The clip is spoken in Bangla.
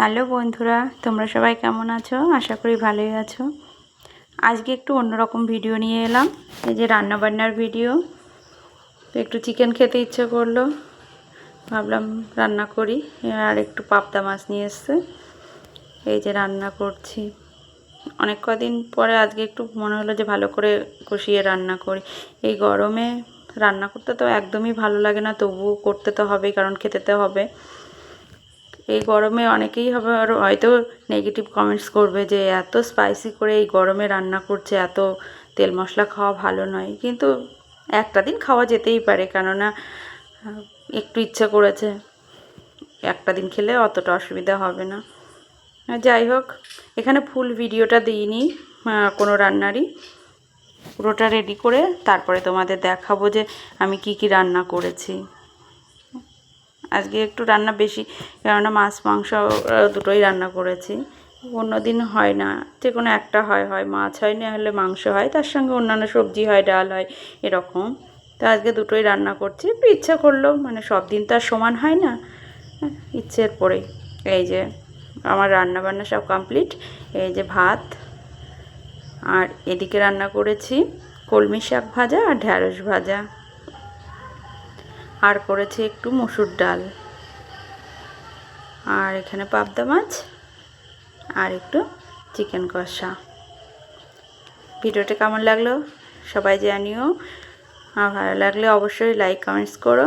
হ্যালো বন্ধুরা, তোমরা সবাই কেমন আছো? আশা করি ভালোই আছো। আজকে একটু অন্যরকম ভিডিও নিয়ে এলাম। এই যে রান্নাবান্নার ভিডিও। তো একটু চিকেন খেতে ইচ্ছে করলো, ভাবলাম রান্না করি। আর একটু পাবদা মাছ নিয়ে এসছে, এই যে রান্না করছি। অনেক কদিন পরে আজকে একটু মনে হলো যে ভালো করে কষিয়ে রান্না করি। এই গরমে রান্না করতে তো একদমই ভালো লাগে না, তবুও করতে তো হবেই, কারণ খেতে তো হবে। এই গরমে অনেকেই হবে আর হয়তো নেগেটিভ কমেন্টস করবে যে এত স্পাইসি করে এই গরমে রান্না করছে, এত তেল মশলা খাওয়া ভালো নয়। কিন্তু একটা দিন খাওয়া যেতেই পারে, কেননা একটু ইচ্ছে করেছে, একটা দিন খেলে অতটা অসুবিধা হবে না। যাই হোক, এখানে ফুল ভিডিওটা দিইনি কোনো রান্নারই, পুরোটা রেডি করে তারপরে তোমাদের দেখাবো যে আমি কি কি রান্না করেছি। আজকে একটু রান্না বেশি, কেননা মাছ মাংস দুটোই রান্না করেছি। অন্য দিন হয় না, যে কোনো একটা হয়, হয় মাছ হয়, না হলে মাংস হয়, তার সঙ্গে অন্যান্য সবজি হয়, ডাল হয়, এরকম। তো আজকে দুটোই রান্না করছি, একটু ইচ্ছা করলো, মানে সব দিন তো আর সমান হয় না, ইচ্ছের পরেই। এই যে আমার রান্না বান্না সব কমপ্লিট। এই যে ভাত, আর এদিকে রান্না করেছি কলমি শাক ভাজা আর ঢ্যাঁড়স ভাজা, আর করেছি একটু মসুর ডাল, আর এখানে পাবদা মাছ, আর একটু চিকেন কষা। ভিডিওটা কেমন লাগলো সবাই জানিও, আর ভালো লাগলে অবশ্যই লাইক কমেন্টস করো।